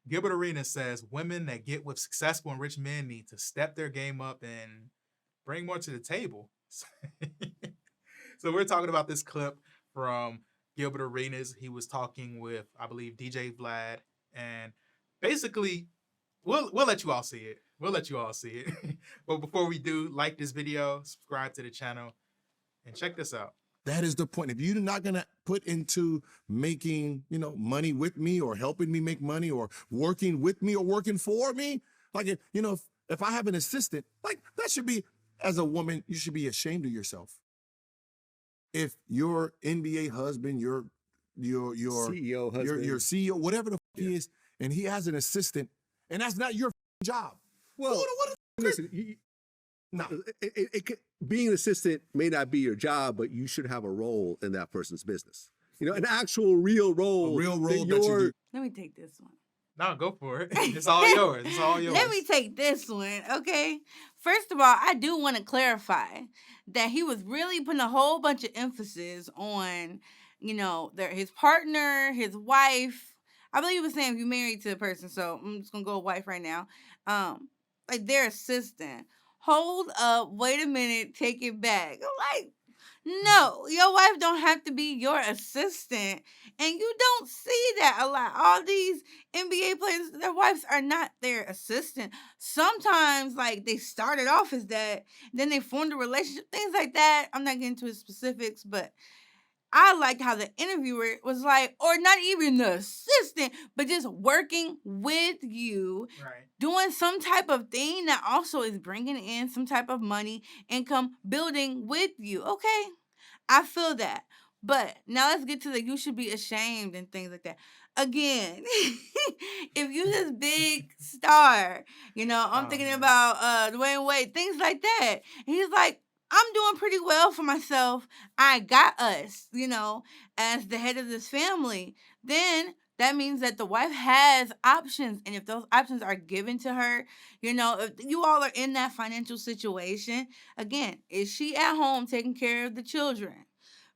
Gilbert Arenas says women that get with successful and rich men need to step their game up and bring more to the table. So we're talking about this clip from Gilbert Arenas. He was talking with, I believe, DJ Vlad, and basically, we'll let you all see it. We'll let you all see it. But before we do, like this video, subscribe to the channel, and check this out. That is the point. If you're not going to put into making, money with me or helping me make money or working with me or working for me, like, if I have an assistant, like that should be, as a woman, you should be ashamed of yourself. If your NBA husband, your CEO husband, your CEO, whatever the fuck he is, and he has an assistant, and that's not your job. Well, listen, being an assistant may not be your job, but you should have a role in that person's business. An actual real role. A real role that you do. Let me take this one. No, go for it. It's all yours. It's all yours. Let me take this one, okay? First of all, I do want to clarify that he was really putting a whole bunch of emphasis on, his partner, his wife. I believe he was saying if you're married to a person, so I'm just going to go with wife right now. Like their assistant. Hold up, wait a minute, take it back. I'm like, no, your wife don't have to be your assistant. And you don't see that a lot. All these NBA players, their wives are not their assistant. Sometimes, like, they started off as that, then they formed a relationship, things like that. I'm not getting into the specifics, but I liked how the interviewer was like, or not even the assistant, but just working with you, Right. doing some type of thing that also is bringing in some type of money, income, building with you. Okay, I feel that. But now let's get to the you should be ashamed and things like that. Again, if you this big star, I'm thinking about Dwayne Wade, things like that. And he's like, I'm doing pretty well for myself. I got us, as the head of this family. Then that means that the wife has options. And if those options are given to her, if you all are in that financial situation, again, is she at home taking care of the children?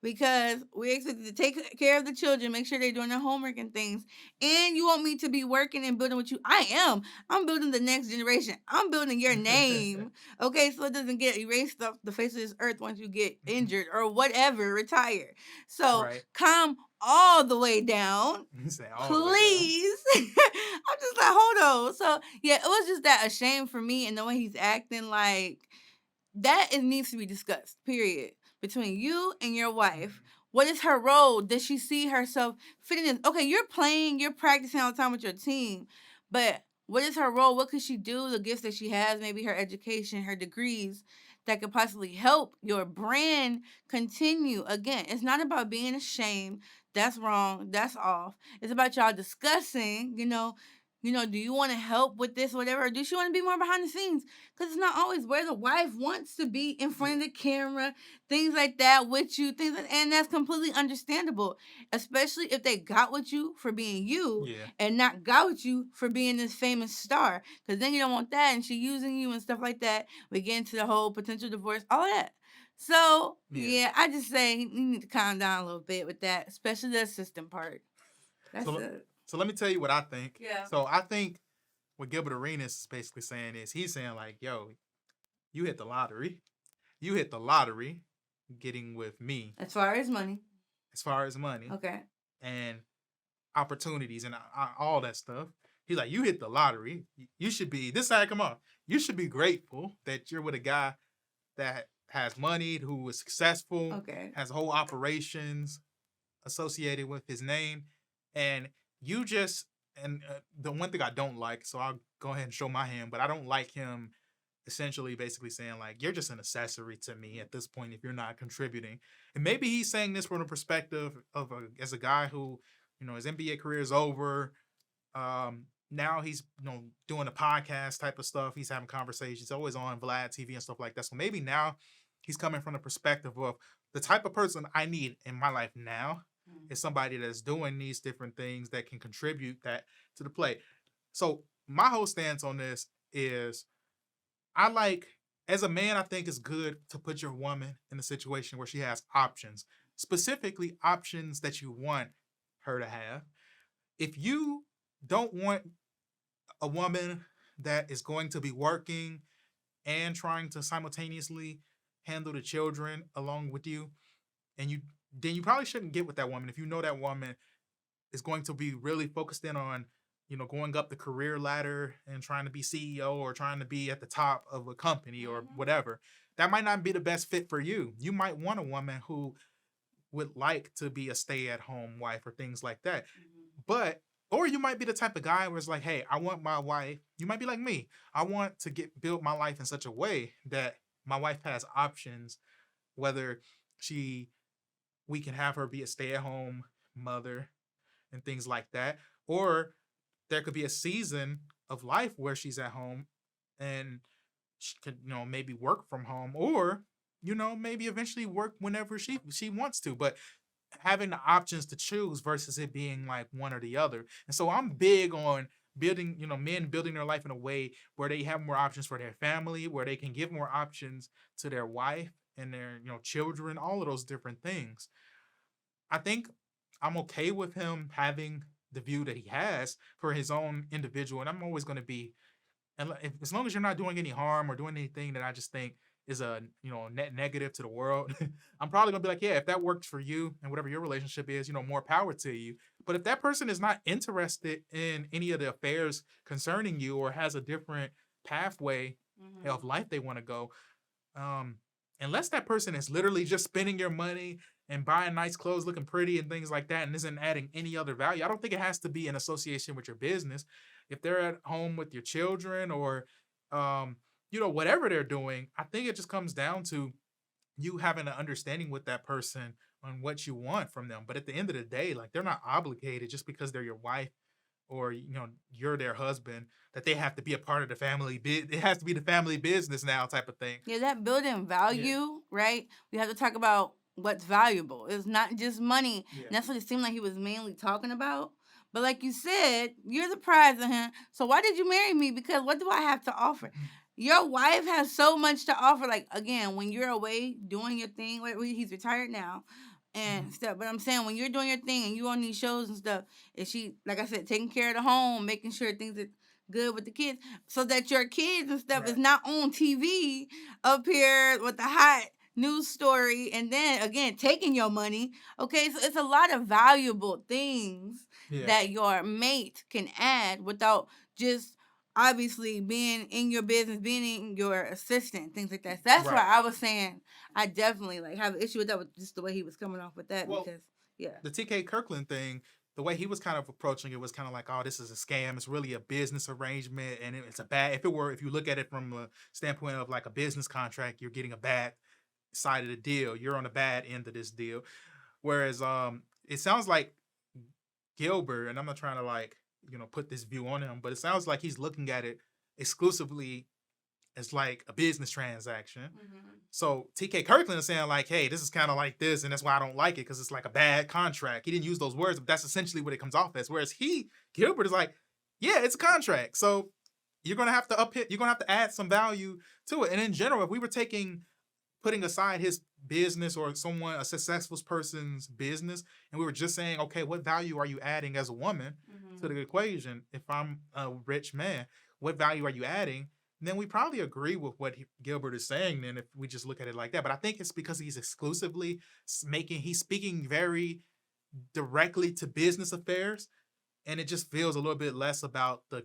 Because we expect to take care of the children, make sure they're doing their homework and things. And you want me to be working and building with you. I am. I'm building the next generation. I'm building your name. Okay, so it doesn't get erased off the face of this earth once you get injured or whatever, retire. So calm all the way down. Please. I'm just like, hold on. So yeah, it was just that a shame for me and the way he's acting, like that it needs to be discussed, period. Between you and your wife, what is her role? Does she see herself fitting in? Okay, you're playing, you're practicing all the time with your team, but what is her role? What could she do? The gifts that she has, maybe her education, her degrees, that could possibly help your brand continue. Again, it's not about being ashamed. That's wrong. That's off. It's about y'all discussing, do you want to help with this, whatever? Or do she want to be more behind the scenes? Because it's not always where the wife wants to be in front of the camera, things like that with you, and that's completely understandable, especially if they got with you for being you and not got with you for being this famous star. Because then you don't want that, and she using you and stuff like that. We get into the whole potential divorce, all that. So, I just say you need to calm down a little bit with that, especially the assistant part. That's it. So let me tell you what I think. Yeah. So I think what Gilbert Arenas is basically saying is he's saying like, yo, you hit the lottery. You hit the lottery getting with me. As far as money. Okay. And opportunities and all that stuff. He's like, you hit the lottery. You should be, this side come on. You should be grateful that you're with a guy that has money, who is successful, has whole operations associated with his name. And you just, the one thing I don't like, so I'll go ahead and show my hand, but I don't like him essentially basically saying like, you're just an accessory to me at this point if you're not contributing. And maybe he's saying this from the perspective of as a guy who, his NBA career is over. Now he's, doing a podcast type of stuff. He's having conversations, always on Vlad TV and stuff like that. So maybe now he's coming from the perspective of the type of person I need in my life now is somebody that's doing these different things that can contribute that to the play. So my whole stance on this is as a man, I think it's good to put your woman in a situation where she has options, specifically options that you want her to have. If you don't want a woman that is going to be working and trying to simultaneously handle the children along with you, and then you probably shouldn't get with that woman if you know that woman is going to be really focused in on, going up the career ladder and trying to be CEO or trying to be at the top of a company or whatever. That might not be the best fit for you. You might want a woman who would like to be a stay-at-home wife or things like that. Or you might be the type of guy where it's like, hey, I want my wife. You might be like me. I want to build my life in such a way that my wife has options, whether we can have her be a stay-at-home mother and things like that. Or there could be a season of life where she's at home and she could, maybe work from home, or, maybe eventually work whenever she wants to. But having the options to choose versus it being like one or the other. And so I'm big on building, men building their life in a way where they have more options for their family, where they can give more options to their wife and their, children, all of those different things. I think I'm okay with him having the view that he has for his own individual. And I'm always going to be, as long as you're not doing any harm or doing anything that I just think is a net negative to the world, I'm probably gonna be like, yeah, if that works for you and whatever your relationship is, more power to you. But if that person is not interested in any of the affairs concerning you or has a different pathway of life they want to go, unless that person is literally just spending your money and buying nice clothes, looking pretty and things like that, and isn't adding any other value, I don't think it has to be in association with your business. If they're at home with your children or whatever they're doing, I think it just comes down to you having an understanding with that person on what you want from them. But at the end of the day, like, they're not obligated just because they're your wife or, you're their husband, that they have to be a part of the family. It has to be the family business now type of thing. Yeah, that building value, right? We have to talk about what's valuable. It's not just money. Yeah. And that's what it seemed like he was mainly talking about. But like you said, you're the prize of him. So why did you marry me? Because what do I have to offer? Your wife has so much to offer. Like, again, when you're away doing your thing, he's retired now and stuff. But I'm saying, when you're doing your thing and you on these shows and stuff, is she, like I said, taking care of the home, making sure things are good with the kids, so that your kids and stuff is not on TV up here with the hot news story and then, again, taking your money. Okay, so it's a lot of valuable things that your mate can add without just obviously being in your business, being in your assistant, things like that. So that's why I was saying I definitely have an issue with that, with just the way he was coming off with that. Well, because the TK Kirkland thing, the way he was kind of approaching it was kind of like, oh, this is a scam. It's really a business arrangement, and it's a bad. If you look at it from a standpoint of like a business contract, you're getting a bad side of the deal. You're on the bad end of this deal. Whereas it sounds like Gilbert, and I'm not trying to put this view on him, but it sounds like he's looking at it exclusively as like a business transaction. So TK Kirkland is saying like, hey, this is kind of like this, and that's why I don't like it, because it's like a bad contract. He didn't use those words, but that's essentially what it comes off as. Whereas Gilbert is like, yeah, it's a contract. So you're gonna have to add some value to it. And in general, if we were putting aside his business or a successful person's business, and we were just saying, okay, what value are you adding as a woman to the equation? If I'm a rich man, what value are you adding? And then we probably agree with what Gilbert is saying then, if we just look at it like that. But I think it's because he's exclusively he's speaking very directly to business affairs, and it just feels a little bit less about the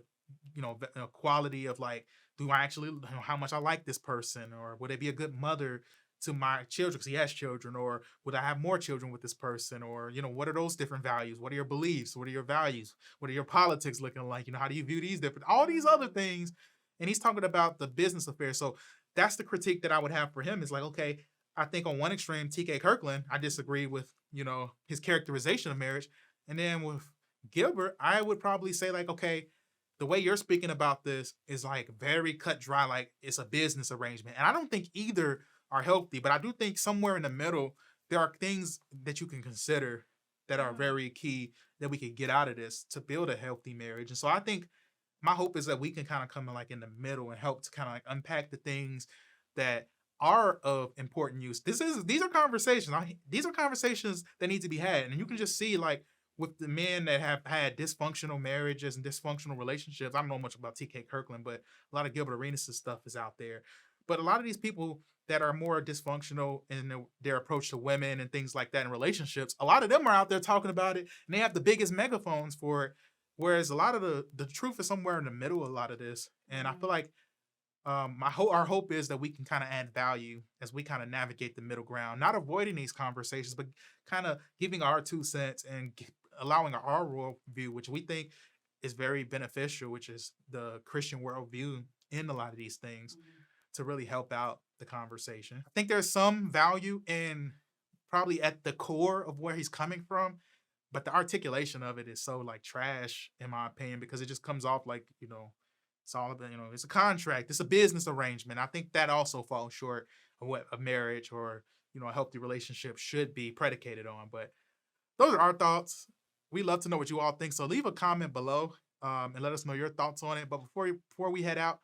quality of like, do I actually how much I like this person, or would it be a good mother to my children because he has children, or would I have more children with this person, or what are those different values? What are your beliefs? What are your values? What are your politics looking like? How do you view these different, all these other things? And he's talking about the business affairs. So that's the critique that I would have for him, is like, okay, I think on one extreme, TK Kirkland, I disagree with his characterization of marriage, and then with Gilbert, I would probably say like, okay, the way you're speaking about this is like very cut dry, like it's a business arrangement. And I don't think either are healthy, but I do think somewhere in the middle, there are things that you can consider that are very key that we could get out of this to build a healthy marriage. And so I think my hope is that we can kind of come in the middle and help to kind of unpack the things that are of important use. These are conversations. These are conversations that need to be had. And you can just see like with the men that have had dysfunctional marriages and dysfunctional relationships. I don't know much about T.K. Kirkland, but a lot of Gilbert Arenas' stuff is out there. But a lot of these people that are more dysfunctional in their approach to women and things like that in relationships, a lot of them are out there talking about it, and they have the biggest megaphones for it. Whereas a lot of the truth is somewhere in the middle of a lot of this. And I feel like our hope is that we can kind of add value as we kind of navigate the middle ground, not avoiding these conversations, but kind of giving our 2 cents and allowing our worldview, which we think is very beneficial, which is the Christian worldview in a lot of these things, to really help out the conversation. I think there's some value in probably at the core of where he's coming from, but the articulation of it is so like trash, in my opinion, because it just comes off like, it's all about, it's a contract, it's a business arrangement. I think that also falls short of what a marriage or, a healthy relationship should be predicated on. But those are our thoughts. We love to know what you all think. So leave a comment below and let us know your thoughts on it. But before we head out,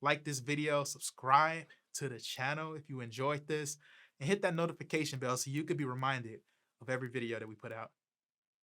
like this video, subscribe to the channel if you enjoyed this, and hit that notification bell so you could be reminded of every video that we put out.